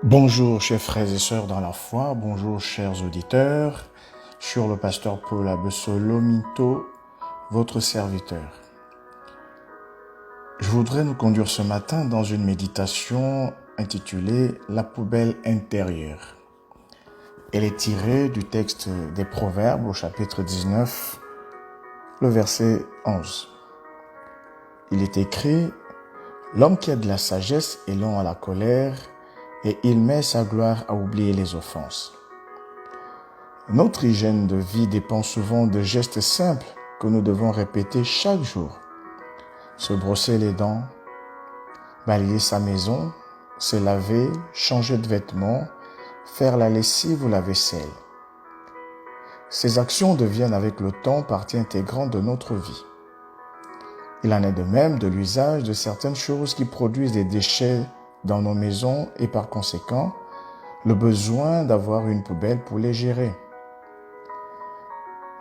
Bonjour chers frères et sœurs dans la foi, bonjour chers auditeurs, je suis le pasteur Paul Abesolomito, votre serviteur. Je voudrais nous conduire ce matin dans une méditation intitulée « La poubelle intérieure ». Elle est tirée du texte des Proverbes au chapitre 19, le verset 11. Il est écrit « L'homme qui a de la sagesse est lent à la colère, et il met sa gloire à oublier les offenses. » Notre hygiène de vie dépend souvent de gestes simples que nous devons répéter chaque jour. Se brosser les dents, balayer sa maison, se laver, changer de vêtements, faire la lessive ou la vaisselle. Ces actions deviennent avec le temps partie intégrante de notre vie. Il en est de même de l'usage de certaines choses qui produisent des déchets dans nos maisons et par conséquent, le besoin d'avoir une poubelle pour les gérer.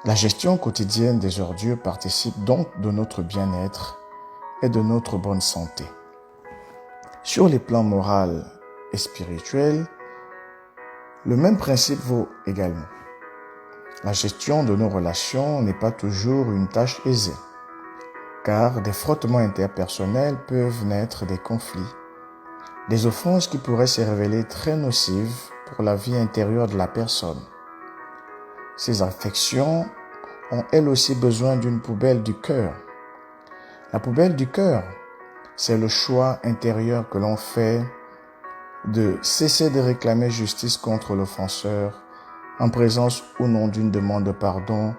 La gestion quotidienne des ordures participe donc de notre bien-être et de notre bonne santé. Sur les plans moral et spirituel, le même principe vaut également. La gestion de nos relations n'est pas toujours une tâche aisée, car des frottements interpersonnels peuvent naître des conflits, des offenses qui pourraient se révéler très nocives pour la vie intérieure de la personne. Ces affections ont elles aussi besoin d'une poubelle du cœur. La poubelle du cœur, c'est le choix intérieur que l'on fait de cesser de réclamer justice contre l'offenseur en présence ou non d'une demande de pardon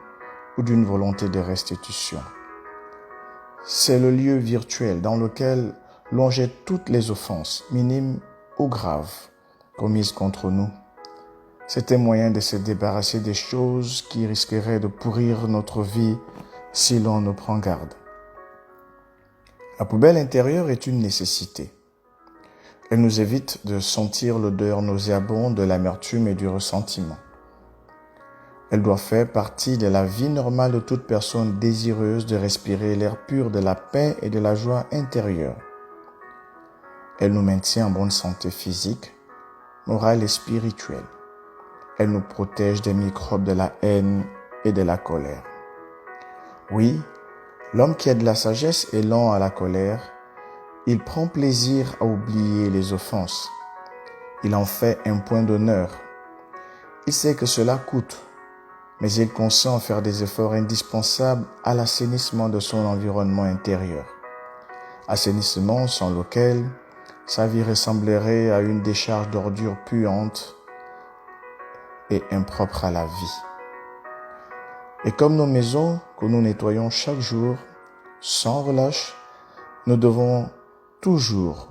ou d'une volonté de restitution. C'est le lieu virtuel dans lequel l'on jette toutes les offenses, minimes ou graves, commises contre nous. C'est un moyen de se débarrasser des choses qui risqueraient de pourrir notre vie si l'on ne prend garde. La poubelle intérieure est une nécessité. Elle nous évite de sentir l'odeur nauséabonde de l'amertume et du ressentiment. Elle doit faire partie de la vie normale de toute personne désireuse de respirer l'air pur de la paix et de la joie intérieure. Elle nous maintient en bonne santé physique, morale et spirituelle. Elle nous protège des microbes de la haine et de la colère. Oui, l'homme qui a de la sagesse est lent à la colère. Il prend plaisir à oublier les offenses. Il en fait un point d'honneur. Il sait que cela coûte, mais il consent à faire des efforts indispensables à l'assainissement de son environnement intérieur. Assainissement sans lequel sa vie ressemblerait à une décharge d'ordures puantes et impropre à la vie. Et comme nos maisons que nous nettoyons chaque jour, sans relâche, nous devons toujours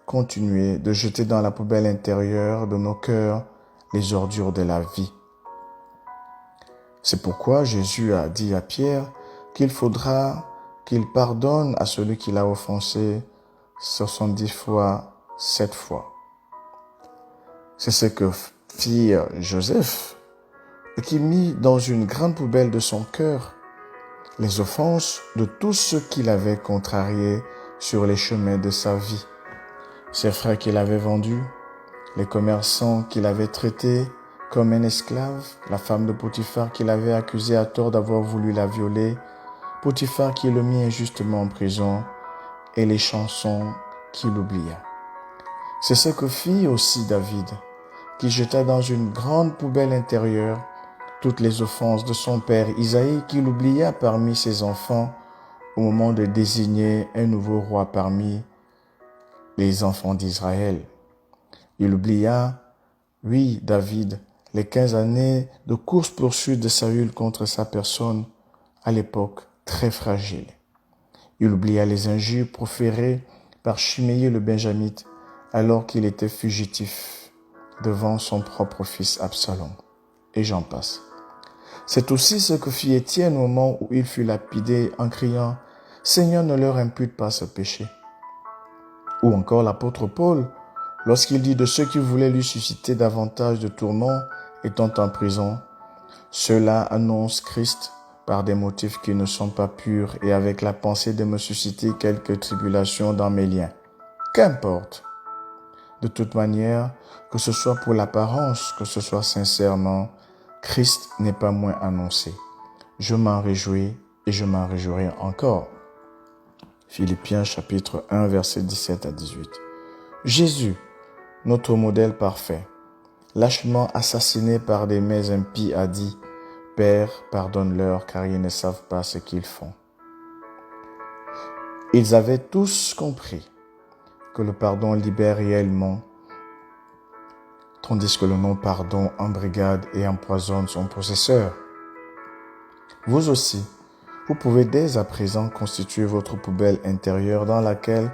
continuer de jeter dans la poubelle intérieure de nos cœurs les ordures de la vie. C'est pourquoi Jésus a dit à Pierre qu'il faudra qu'il pardonne à celui qui l'a offensé 70 fois, 7 fois. C'est ce que fit Joseph, qui mit dans une grande poubelle de son cœur les offenses de tous ceux qu'il avait contrariés sur les chemins de sa vie. Ses frères qu'il avait vendus, les commerçants qu'il avait traités comme un esclave, la femme de Potiphar qu'il avait accusé à tort d'avoir voulu la violer, Potiphar qui le mit injustement en prison, et les chansons qu'il oublia. C'est ce que fit aussi David, qui jeta dans une grande poubelle intérieure toutes les offenses de son père Isaïe qu'il oublia parmi ses enfants au moment de désigner un nouveau roi parmi les enfants d'Israël. Il oublia, oui, David, les 15 années de course-poursuite de Saül contre sa personne, à l'époque très fragile. Il oublia les injures proférées par Chiméi le Benjamite alors qu'il était fugitif devant son propre fils Absalom. Et j'en passe. C'est aussi ce que fit Étienne au moment où il fut lapidé en criant « Seigneur, ne leur impute pas ce péché ». Ou encore l'apôtre Paul, lorsqu'il dit de ceux qui voulaient lui susciter davantage de tourments étant en prison, « Ceux-là annoncent Christ par des motifs qui ne sont pas purs et avec la pensée de me susciter quelques tribulations dans mes liens. » Qu'importe. De toute manière, que ce soit pour l'apparence, que ce soit sincèrement, Christ n'est pas moins annoncé. Je m'en réjouis et je m'en réjouirai encore. Philippiens chapitre 1, versets 17 à 18. Jésus, notre modèle parfait, lâchement assassiné par des mains impies, a dit « Père, pardonne-leur car ils ne savent pas ce qu'ils font. » Ils avaient tous compris que le pardon libère réellement, tandis que le non-pardon embrigade et empoisonne son possesseur. Vous aussi, vous pouvez dès à présent constituer votre poubelle intérieure dans laquelle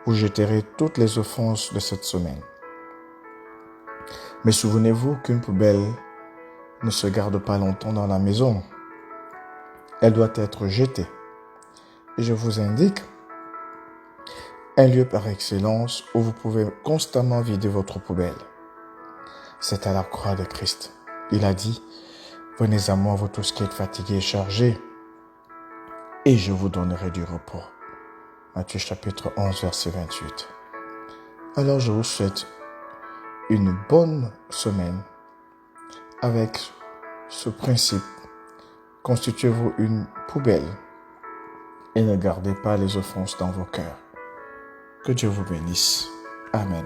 vous jeterez toutes les offenses de cette semaine. Mais souvenez-vous qu'une poubelle ne se garde pas longtemps dans la maison. Elle doit être jetée. Et je vous indique un lieu par excellence où vous pouvez constamment vider votre poubelle. C'est à la croix de Christ. Il a dit « Venez à moi, vous tous qui êtes fatigués et chargés, et je vous donnerai du repos. » Matthieu chapitre 11, verset 28. Alors je vous souhaite une bonne semaine avec ce principe. Constituez-vous une poubelle et ne gardez pas les offenses dans vos cœurs. Que Dieu vous bénisse. Amen.